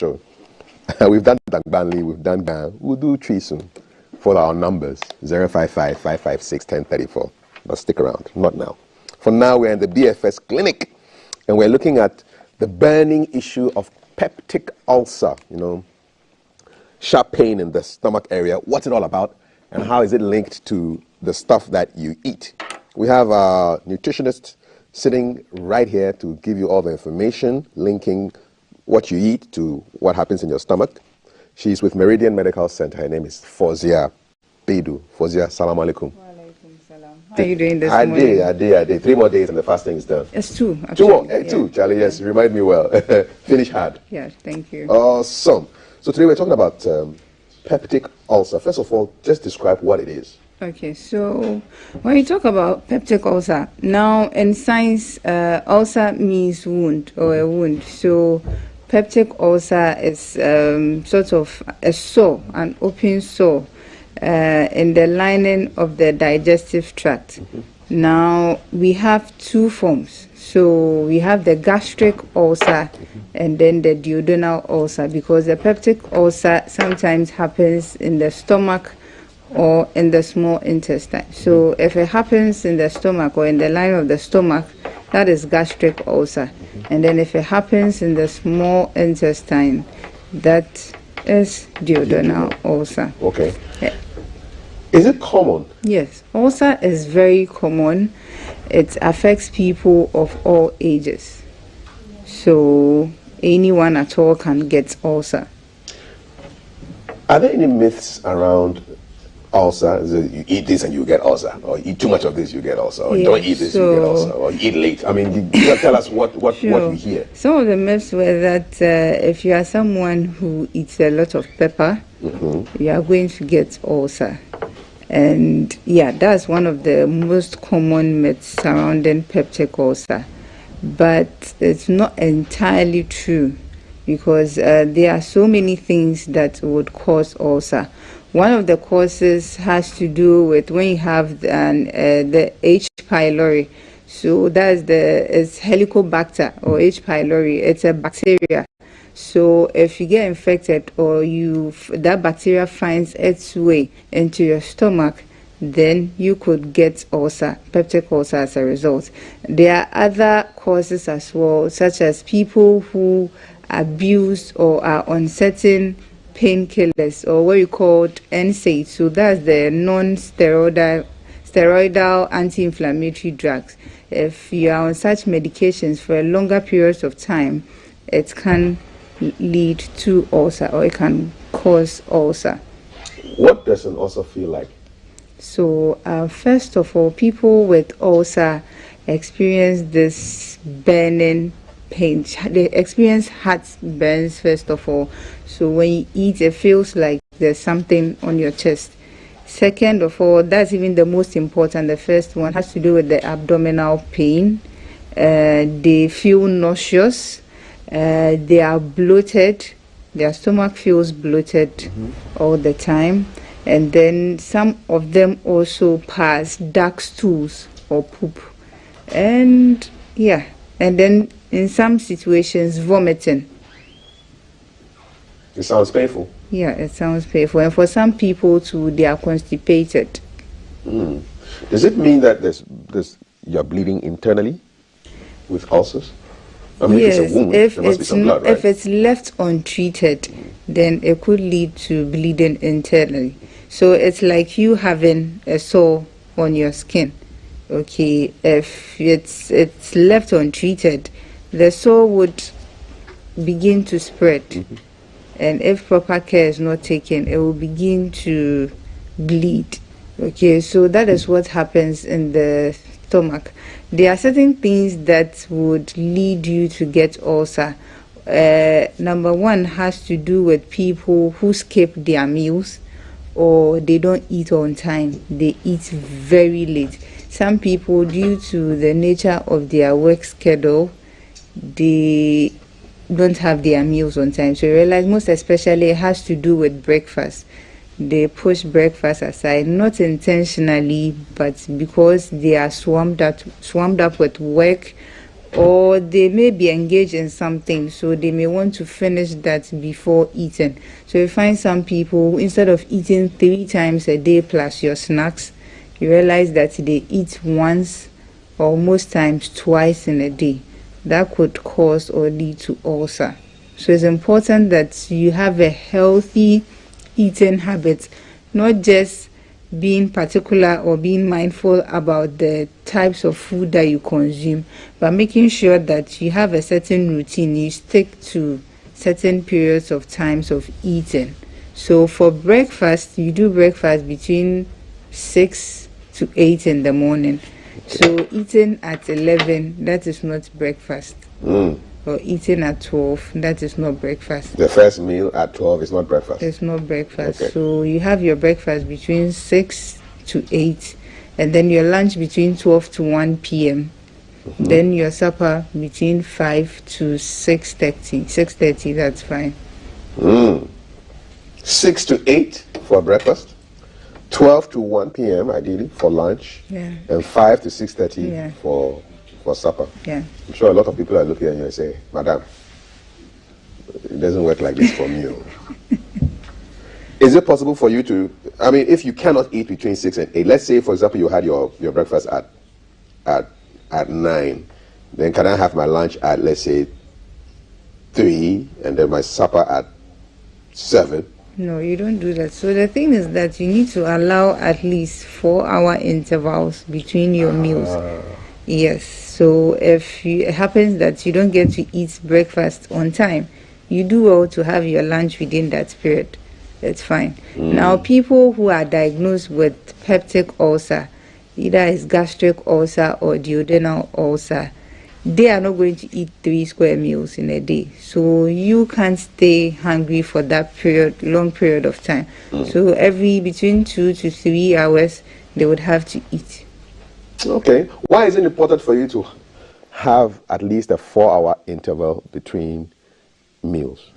Sure. We've done Dangbanli, we've done Gan. We'll do Tree soon. For our numbers, 055-556-1034. But stick around, not now. For now, we're in the BFS clinic, and we're looking at the burning issue of peptic ulcer, sharp pain in the stomach area. What's it all about, and how is it linked to the stuff that you eat? We have our nutritionist sitting right here to give you all the information linking what you eat to what happens in your stomach. She's with Meridian Medical Center. Her name is Fauzia Baidu. Fauzia, salam alaikum. How are you doing this morning? I did. 3 more days and the fasting is done. It's 2. Actually. 2 more? Yeah. 2, Charlie, yes. Remind me well. Finish hard. Yes, thank you. Awesome. So today we're talking about peptic ulcer. First of all, just describe what it is. Okay, so when you talk about peptic ulcer, now in science, ulcer means wound or a wound. So peptic ulcer is sort of a sore, an open sore in the lining of the digestive tract. Now we have 2 forms. So we have the gastric ulcer and then the duodenal ulcer, because the peptic ulcer sometimes happens in the stomach or in the small intestine. So if it happens in the stomach or in the line of the stomach, that is gastric ulcer. And then if it happens in the small intestine, that is duodenal ulcer. Okay. Yeah. Is it common? Yes, ulcer is very common. It affects people of all ages. So anyone at all can get ulcer. Are there any myths around ulcer? You eat this and you get ulcer, or eat too much of this, you get ulcer, or don't eat this, you get ulcer, or eat late. I mean, you tell us what we hear. Some of the myths were that if you are someone who eats a lot of pepper, you are going to get ulcer. And yeah, that's one of the most common myths surrounding peptic ulcer. But it's not entirely true, because there are so many things that would cause ulcer. One of the causes has to do with when you have the H. pylori. So that's it's Helicobacter or H. pylori. It's a bacteria. So if you get infected or that bacteria finds its way into your stomach, then you could get ulcer, peptic ulcer as a result. There are other causes as well, such as people who abuse or are on certain painkillers, or what you call NSAIDs. So that's the non-steroidal anti-inflammatory drugs. If you are on such medications for a longer period of time, it can lead to ulcer, or it can cause ulcer. What does an ulcer feel like? So first of all, people with ulcer experience this burning pain. They experience heartburns first of all. So when you eat, it feels like there's something on your chest. Second of all, that's even the most important. The first one has to do with the abdominal pain. They feel nauseous. They are bloated. Their stomach feels bloated all the time. And then some of them also pass dark stools or poop. And yeah, and then in some situations, vomiting. It sounds painful. Yeah, it sounds painful. And for some people too, they are constipated. Does it mean that you're bleeding internally with ulcers? I mean, yes, if it's a wound, if there must be some blood, right? If it's left untreated, then it could lead to bleeding internally. So it's like you having a sore on your skin. Okay, if it's left untreated, the sore would begin to spread. And if proper care is not taken, it will begin to bleed. Okay, so that is what happens in the stomach. There are certain things that would lead you to get ulcer. Number one has to do with people who skip their meals, or they don't eat on time. They eat very late. Some people, due to the nature of their work schedule, they don't have their meals on time. So you realize most especially it has to do with breakfast. They push breakfast aside, not intentionally, but because they are swamped up with work or they may be engaged in something, so they may want to finish that before eating. So you find some people, instead of eating 3 times a day plus your snacks, you realize that they eat once or most times twice in a day. That could cause or lead to ulcer. So it's important that you have a healthy eating habit, not just being particular or being mindful about the types of food that you consume, but making sure that you have a certain routine, you stick to certain periods of times of eating. So for breakfast, you do breakfast between 6 to 8 in the morning. So eating at 11, that is not breakfast. Or eating at 12, that is not breakfast. The first meal at 12 is not breakfast. It's not breakfast. Okay. So you have your breakfast between 6 to 8, and then your lunch between 12 to 1 p.m. Then your supper between 5 to 6:30. 6:30, that's fine. 6 to 8 for breakfast, 12 to 1 p.m. ideally for lunch, Yeah. and 5 to 6:30 Yeah. for supper. Yeah. I'm sure a lot of people are looking at you and say, Madam, it doesn't work like this for me. Is it possible for you to, I mean, if you cannot eat between 6 and 8, let's say, for example, you had your breakfast at 9, then can I have my lunch at, let's say, 3, and then my supper at 7? No, you don't do that. So the thing is that you need to allow at least 4-hour intervals between your meals. Yes. So if it happens that you don't get to eat breakfast on time, you do well to have your lunch within that period. That's fine. Now, people who are diagnosed with peptic ulcer, either it's gastric ulcer or duodenal ulcer, they are not going to eat 3 square meals in a day. So you can't stay hungry for that long period of time. So every between 2 to 3 hours, they would have to eat. Okay. Why is it important for you to have at least a 4-hour interval between meals?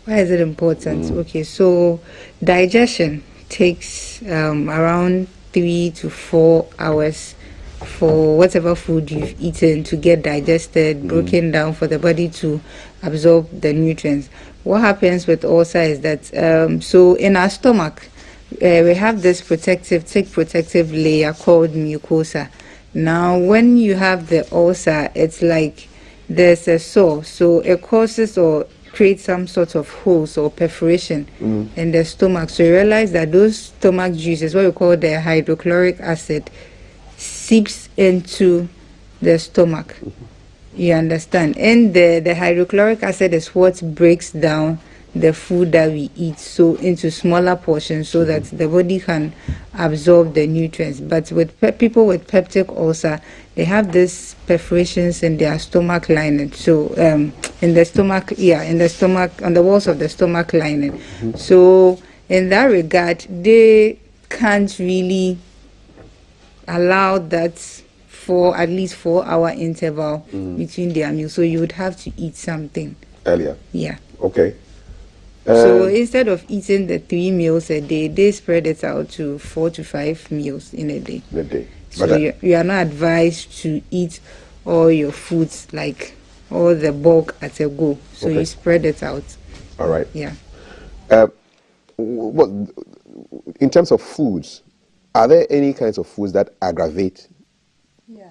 Why is it important? Okay, so digestion takes around 3 to 4 hours for whatever food you've eaten to get digested, broken down, for the body to absorb the nutrients. What happens with ulcer is that, so in our stomach, we have this thick protective layer called mucosa. Now, when you have the ulcer, it's like there's a sore, so it causes or creates some sort of holes or perforation in the stomach. So you realize that those stomach juices, what we call the hydrochloric acid, seeps into the stomach. You understand? And the hydrochloric acid is what breaks down the food that we eat so into smaller portions so that the body can absorb the nutrients. But with people with peptic ulcer, they have these perforations in their stomach lining. So in the stomach, on the walls of the stomach lining. So in that regard, they can't really allow that for at least 4-hour interval between their meals. So you would have to eat something Earlier. Yeah. Okay. So instead of eating the 3 meals a day, they spread it out to 4 to 5 meals in a day. So you are not advised to eat all your foods, like all the bulk at a go. So you spread it out. All right. Yeah. What, in terms of foods, are there any kinds of foods that aggravate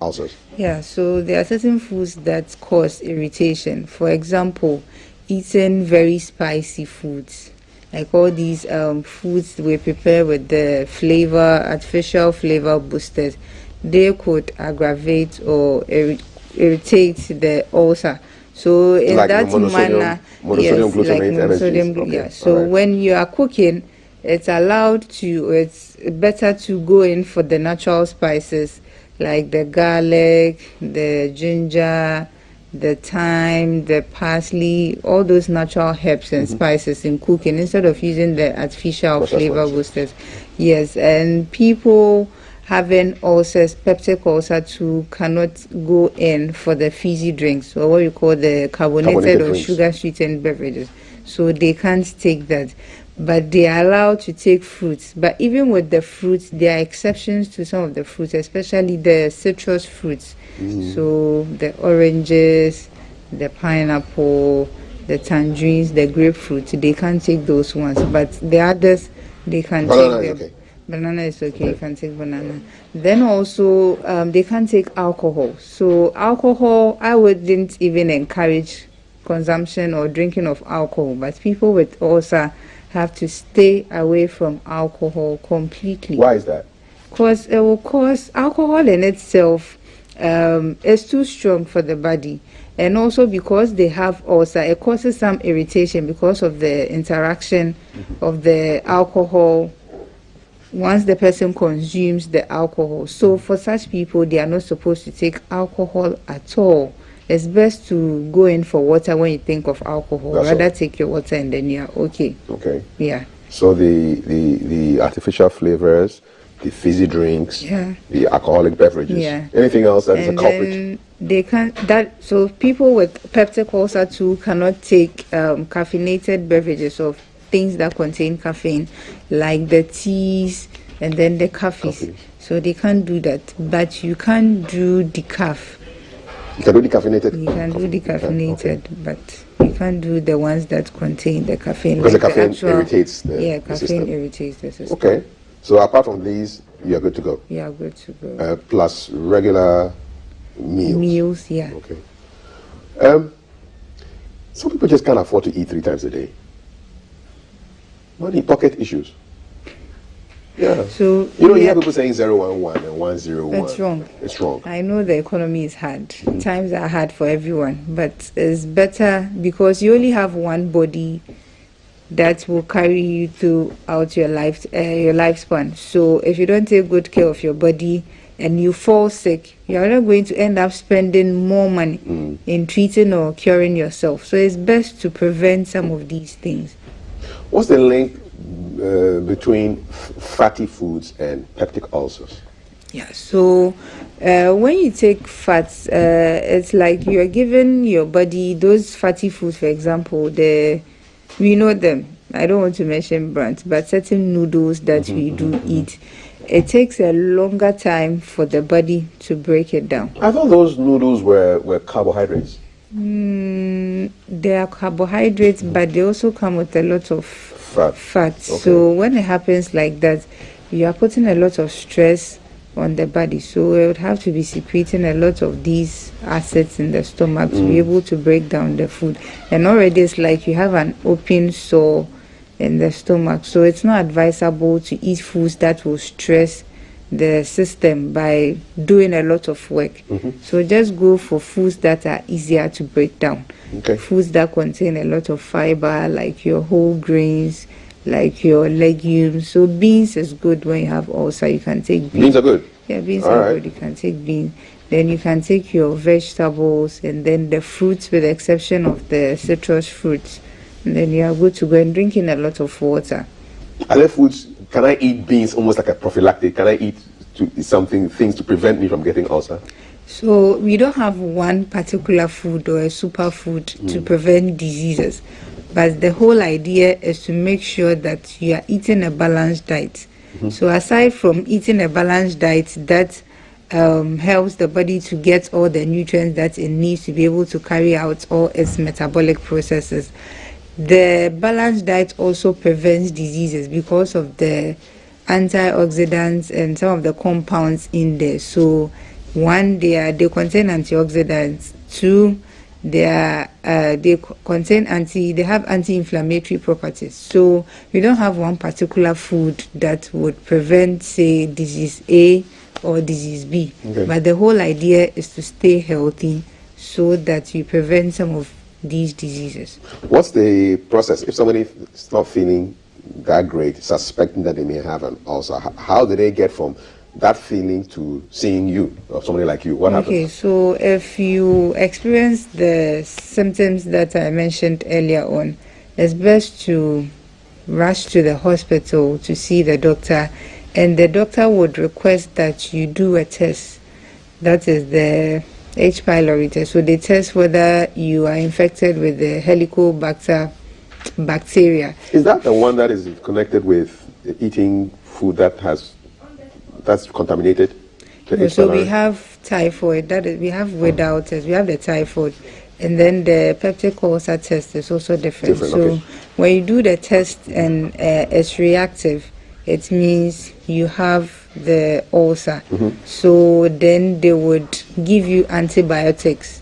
ulcers? Yeah, so there are certain foods that cause irritation. For example, eating very spicy foods, like all these foods we prepare with the artificial flavor boosters, they could aggravate or irritate the ulcer. So in like that manner, monosodium glutamate, monosodium, okay. yeah. So when you are cooking, it's better to go in for the natural spices like the garlic, the ginger, the thyme, the parsley, all those natural herbs and spices in cooking instead of using the artificial flavor boosters. Yes, and people having ulcers, peptic ulcer too, cannot go in for the fizzy drinks, or what you call the carbonated or drinks. sugar sweetened beverages. So they can't take that. but they are allowed to take fruits. But even with the fruits, there are exceptions to some of the fruits, especially the citrus fruits. So the oranges, the pineapple, the tangerines, the grapefruit, they can't take those ones. But the others, they can Banana take is them. okay. Banana is okay, you can take banana. Then also, they can take alcohol. So alcohol, I wouldn't even encourage consumption or drinking of alcohol. But people with ulcer have to stay away from alcohol completely. Why is that? Because it will cause alcohol in itself is too strong for the body. And also because they have ulcer, it causes some irritation because of the interaction of the alcohol once the person consumes the alcohol. So for such people, they are not supposed to take alcohol at all. It's best to go in for water when you think of alcohol. That's Rather all. take your water and then you're okay. Okay. Yeah. So the artificial flavors, the fizzy drinks, Yeah. the alcoholic beverages. Yeah. Anything else that is a And culprit? then they can so people with peptic ulcer too cannot take caffeinated beverages or things that contain caffeine, like the teas and then the coffees. Coffees. So they can't do that. But you can do decaf. You can do decaffeinated. You can do decaffeinated, Okay. but you can't do the ones that contain the caffeine. Because the like caffeine irritates the caffeine system. irritates the system. Okay. So apart from these, you are good to go. You are good to go. Plus regular meals. Meals, yeah. Okay. Some people just can't afford to eat 3 times a day. Money, pocket issues. Yeah. So You yeah, hear people saying 011 and 101. It's wrong. It's wrong. I know the economy is hard. Times are hard for everyone, but it's better because you only have one body that will carry you throughout your lifespan. So if you don't take good care of your body and you fall sick, you're not going to end up spending more money in treating or curing yourself. So it's best to prevent some of these things. What's the link between fatty foods and peptic ulcers? Yeah, so when you take fats, it's like you're giving your body those fatty foods, for example, we know them. I don't want to mention brands, but certain noodles that we do eat, it takes a longer time for the body to break it down. I thought those noodles were carbohydrates. They are carbohydrates, but they also come with a lot of fat. Okay. So when it happens like that, you are putting a lot of stress on the body. So it would have to be secreting a lot of these acids in the stomach to be able to break down the food. And already it's like you have an open sore in the stomach. So it's not advisable to eat foods that will stress the system by doing a lot of work. So just go for foods that are easier to break down. Okay. Foods that contain a lot of fiber, like your whole grains, like your legumes. So beans is good when you have ulcer. You can take beans. Beans are good. Yeah, beans All are right. good. You can take beans. Then you can take your vegetables and then the fruits, with the exception of the citrus fruits. And then you are good to go, and drinking a lot of water. Are there foods? Can I eat beans almost like a prophylactic? Can I eat things to prevent me from getting ulcer? So we don't have one particular food or a superfood to prevent diseases, but the whole idea is to make sure that you are eating a balanced diet. So aside from eating a balanced diet that helps the body to get all the nutrients that it needs to be able to carry out all its metabolic processes, the balanced diet also prevents diseases because of the antioxidants and some of the compounds in there. So one, they contain antioxidants. Two, they have anti-inflammatory properties. So we don't have one particular food that would prevent, say, disease A or disease B. Okay. But the whole idea is to stay healthy so that you prevent some of these diseases. What's the process if somebody is not feeling that great, suspecting that they may have an ulcer? How do they get from that feeling to seeing you or somebody like you? What Okay, happens? so if you experience the symptoms that I mentioned earlier on, it's best to rush to the hospital to see the doctor, and the doctor would request that you do a test. That is the H. pylori test. So they test whether you are infected with the Helicobacter bacteria. Is that the one that is connected with eating food that's contaminated? So we have typhoid, that is, we have without test, we have the typhoid, and then the peptic ulcer test is also different. So okay. when you do the test and it's reactive, it means you have the ulcer. So then they would give you antibiotics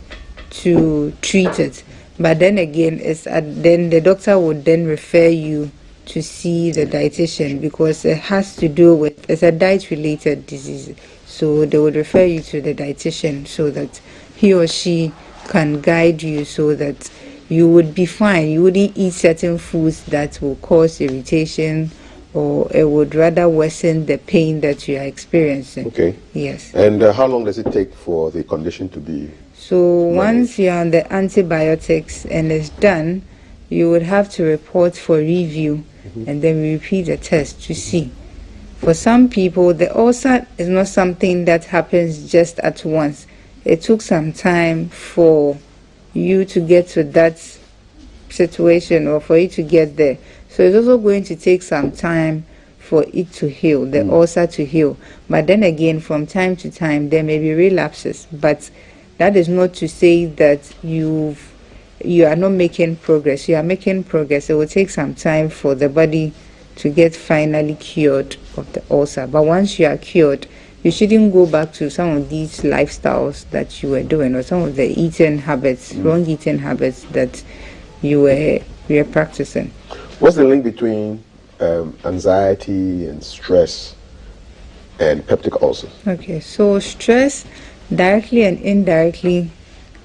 to treat it. But then again, then the doctor would then refer you to see the dietitian, because it has to do with, it's a diet-related disease. So they would refer you to the dietitian so that he or she can guide you so that you would be fine. You wouldn't eat certain foods that will cause irritation, or it would rather worsen the pain that you are experiencing. Okay. Yes. And how long does it take for the condition to be? So once you're on the antibiotics and it's done, you would have to report for review, and then we repeat the test to see. For some people, the ulcer is not something that happens just at once. It took some time for you to get to that situation, or for you to get there. So it's also going to take some time for it to heal, the ulcer to heal. But then again, from time to time, there may be relapses. But that is not to say that you are not making progress. You are making progress. It will take some time for the body to get finally cured of the ulcer. But once you are cured, you shouldn't go back to some of these lifestyles that you were doing, or some of the eating habits, wrong eating habits that you were practicing. What's the link between anxiety and stress and peptic ulcers? Okay, so stress directly and indirectly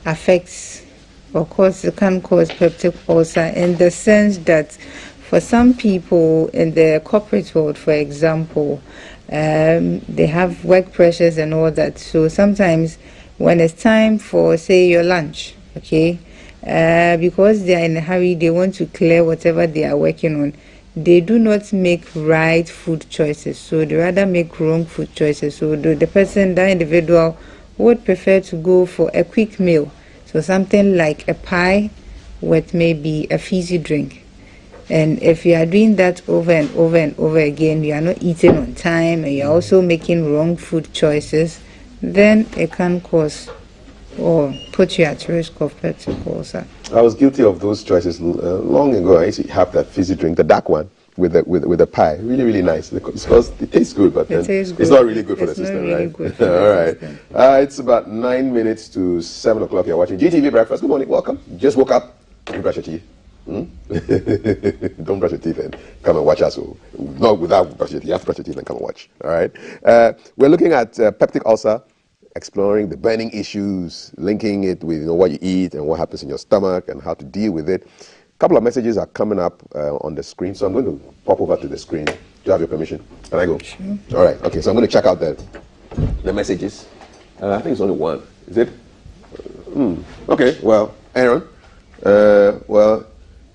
affects, of course, it can cause peptic ulcer, in the sense that for some people in the corporate world, for example, they have work pressures and all that. So sometimes when it's time for, say, your lunch, okay, because they are in a hurry, they want to clear whatever they are working on. They do not make right food choices, so they rather make wrong food choices. So the person, that individual, would prefer to go for a quick meal. So something like a pie with maybe a fizzy drink. And if you are doing that over and over and over again, you are not eating on time, and you are also making wrong food choices, then it can cause or put you at risk of peptic ulcer. I was guilty of those choices long ago. I used to have that fizzy drink, the dark one, with the pie. Really, really nice. Because it tastes good, but then it's not really good for the system, right? All right. It's about 9 minutes to 7 o'clock. You're watching GTV Breakfast. Good morning. Welcome. Just woke up. You brush your teeth. Don't brush your teeth and come and watch us. Not without brushing your teeth. You have to brush your teeth and come and watch. All right. We're looking at peptic ulcer, exploring the burning issues, linking it with what you eat and what happens in your stomach and how to deal with it. A couple of messages are coming up on the screen, so I'm going to pop over to the screen. Do you have your permission? Can I go? Sure. All right. Okay. So I'm going to check out the messages. I think it's only one. Is it? Okay. Well, Aaron. Well,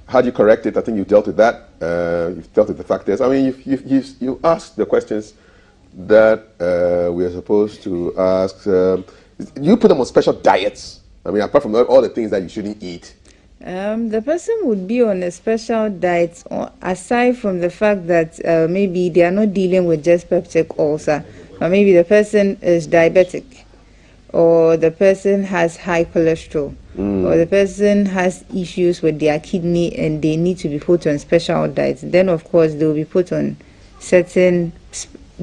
how do you correct it? I think you've dealt with that. You've dealt with the factors. I mean, you asked the questions that we are supposed to ask. You put them on special diets. I mean, apart from all the things that you shouldn't eat. The person would be on a special diet, aside from the fact that maybe they are not dealing with just peptic ulcer, or maybe the person is diabetic, or the person has high cholesterol, or the person has issues with their kidney and they need to be put on special diets. Then, of course, they will be put on certain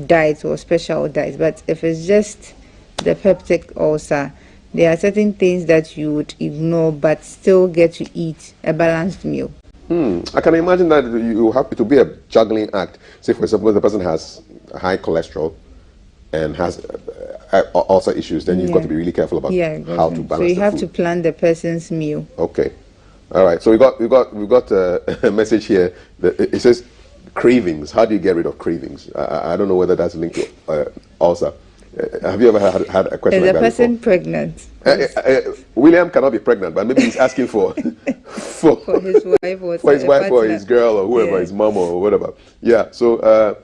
diets or special diets. But if it's just the peptic ulcer, there are certain things that you would ignore but still get to eat a balanced meal. I can imagine that you have to be a juggling act. Say, for example, the person has high cholesterol and has also issues, then you've got to be really careful about how to balance the food. So you have to plan the person's meal. Okay. All right. So we got a message here. It says cravings. How do you get rid of cravings? I don't know whether that's linked to ulcer. Have you ever had a question like that? Is the person pregnant? William cannot be pregnant, but maybe he's asking for his wife or for his wife or his girl or whoever, his mom or whatever. Yeah. So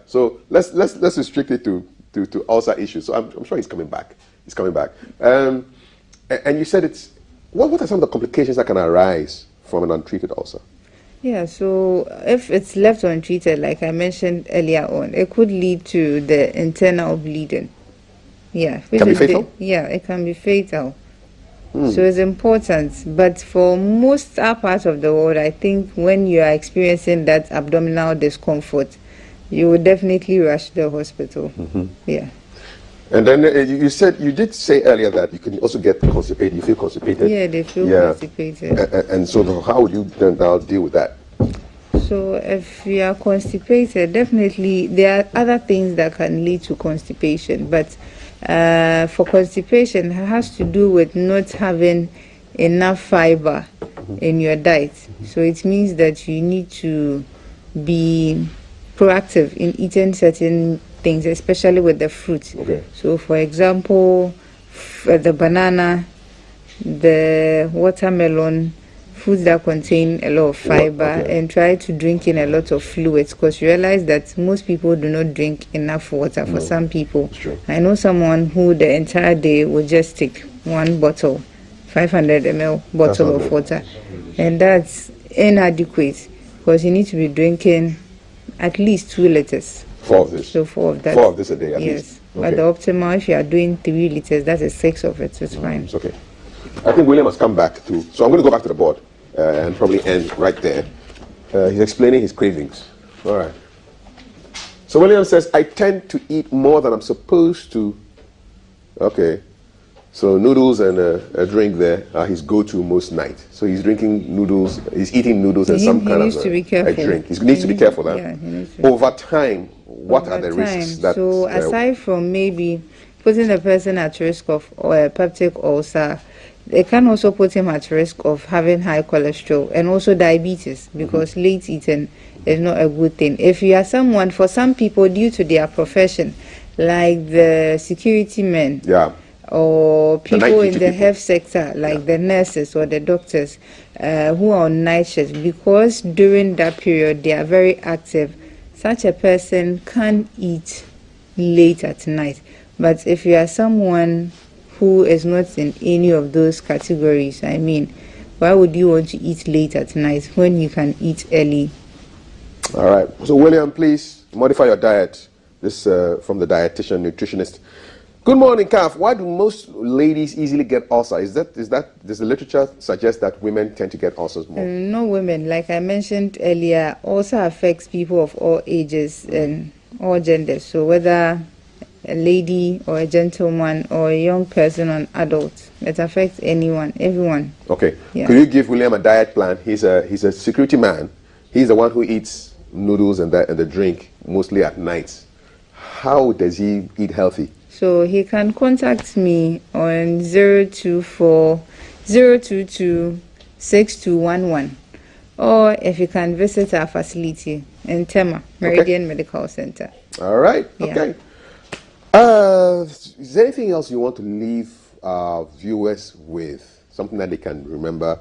So let's restrict it to ulcer issues. So I'm sure he's coming back. He's coming back. And you said what are some of the complications that can arise from an untreated ulcer? Yeah, so if it's left untreated, like I mentioned earlier on, it could lead to the internal bleeding. Yeah, which Can be is fatal? yeah, it can be fatal. So it's important. But for most parts of the world, I think when you are experiencing that abdominal discomfort, you would definitely rush to the hospital. Yeah. And then you did say earlier that you can also get constipated. You feel constipated. Yeah, they feel Yeah. constipated. And so how would you then now deal with that? So if you are constipated, definitely there are other things that can lead to constipation. But for constipation, it has to do with not having enough fiber in your diet. So it means that you need to be proactive in eating certain things, especially with the fruit. Okay. So for example, the banana, the watermelon, foods that contain a lot of fiber, Okay. and try to drink in a lot of fluids, because you realize that most people do not drink enough water. For some people, true. I know someone who the entire day would just take one bottle, 500 ml bottle not of good. water, and that's inadequate because you need to be drinking at least 2 liters. 4 of this. So 4 of that. 4 of this a day at yes. least. But the optimal, if you are doing 3 liters, that is 6 of it. It's fine. It's okay. I think William has come back to. So I'm going to go back to the board and probably end right there. He's explaining his cravings. All right. So William says, I tend to eat more than I'm supposed to. Okay. So noodles and a drink there are his go-to most nights. So he's drinking noodles, he's eating noodles and some kind of to be a careful. drink. He needs to be careful. Huh? Yeah, he needs to. Over time, what are the Over risks? time. That, So aside from maybe putting the person at risk of peptic ulcer, it can also put him at risk of having high cholesterol and also diabetes, because late eating is not a good thing. If you are someone, for some people, due to their profession, like the security men, yeah. or people night in duty the people. health sector, like the nurses or the doctors who are on night shifts, because during that period they are very active, such a person can eat late at night. But if you are someone who is not in any of those categories, I mean, why would you want to eat late at night when you can eat early? All right. So William, please modify your diet. This from the dietitian, nutritionist. Good morning, Kaf. Why do most ladies easily get ulcer? Does the literature suggest that women tend to get ulcers more? No, women. Like I mentioned earlier, ulcer affects people of all ages and all genders. So whether a lady or a gentleman or a young person or an adult, it affects anyone, everyone. Okay. Yeah. Could you give William a diet plan? He's a security man. He's the one who eats noodles and the drink mostly at night. How does he eat healthy? So he can contact me on 024 022 6211, or if you can visit our facility in Tema, Meridian Medical Center. All right. Yeah. Okay. Is there anything else you want to leave our viewers with? Something that they can remember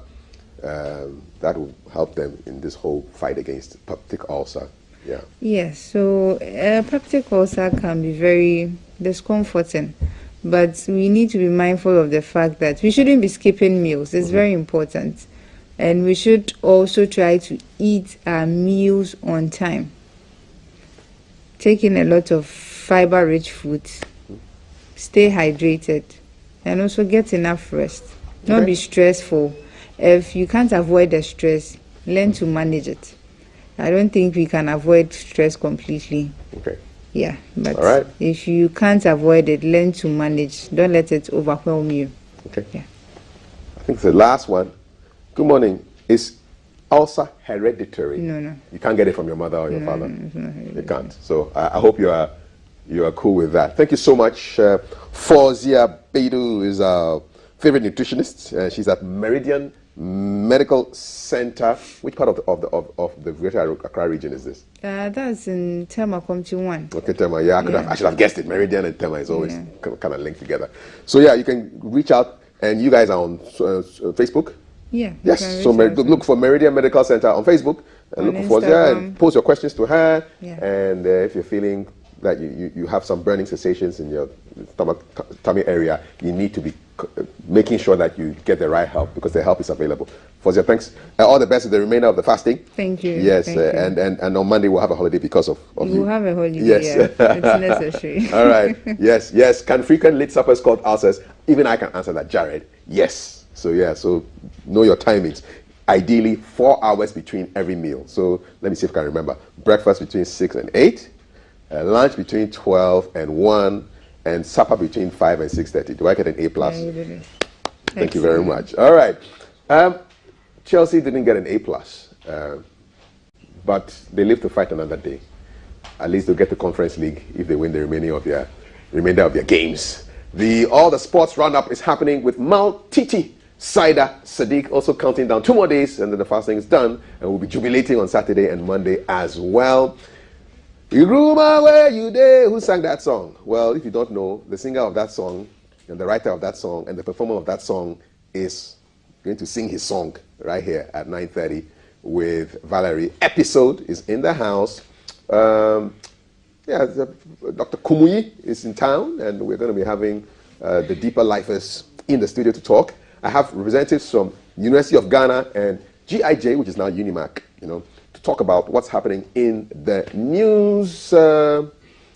that will help them in this whole fight against peptic ulcer? Yeah. Yes, so peptic ulcer can be very discomforting, but we need to be mindful of the fact that we shouldn't be skipping meals. It's very important. And we should also try to eat our meals on time. Taking a lot of fiber-rich foods, stay hydrated, and also get enough rest. Not be stressful. If you can't avoid the stress, learn to manage it. I don't think we can avoid stress completely. Okay. Yeah, but All right. if you can't avoid it, learn to manage. Don't let it overwhelm you. Okay. Yeah. I think the last one. Good morning. Is ulcer hereditary? No. You can't get it from your mother or your father. It's not hereditary. You can't. So I hope you are cool with that. Thank you so much. Fauzia Beidou is our favorite nutritionist. She's at Meridian Medical Center. Which part of the Greater Accra region is this? That's in Tema Community 1. Okay, Tema. Yeah, I should have guessed it. Meridian and Tema is always kind of linked together. So yeah, you can reach out, and you guys are on Facebook. Yeah. Yes. So look for Meridian Medical Center on Facebook, and On look for Fauzia and Instagram. post your questions to her. Yeah. And if you're feeling that you have some burning sensations in your tummy area, you need to be making sure that you get the right help, because the help is available. Fozia, thanks. All the best with the remainder of the fasting. Thank you. Yes, Thank you. And on Monday we'll have a holiday because of We'll you. have a holiday. Yes. Yeah. It's necessary. All right. Yes. Can frequent late suppers cause ulcers? Even I can answer that, Jared. Yes. So know your timings. Ideally 4 hours between every meal. So let me see if I can remember. Breakfast between 6 and 8, lunch between 12 and 1, and supper between 5 and 6:30. Do I get an A+? Yeah, you did it. Thank you very much. All right. Chelsea didn't get an A+, but they live to fight another day. At least they'll get the Conference League if they win the remainder of their games. All the sports roundup is happening with Mal Titi Saida Sadiq also counting down 2 more days, and then the fasting is done, and we'll be jubilating on Saturday and Monday as well. Iruma, where you there? Who sang that song? Well, if you don't know, the singer of that song and the writer of that song and the performer of that song is going to sing his song right here at 9:30 with Valerie. Episode is in the house. Dr. Kumuyi is in town, and we're going to be having the Deeper Lifers in the studio to talk. I have representatives from University of Ghana and GIJ, which is now Unimac, to talk about what's happening in the news.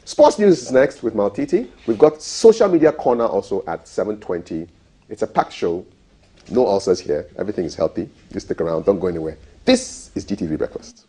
Sports news is next with Maltiti. We've got Social Media Corner also at 7:20. It's a packed show. No ulcers here. Everything is healthy. You stick around. Don't go anywhere. This is GTV Breakfast.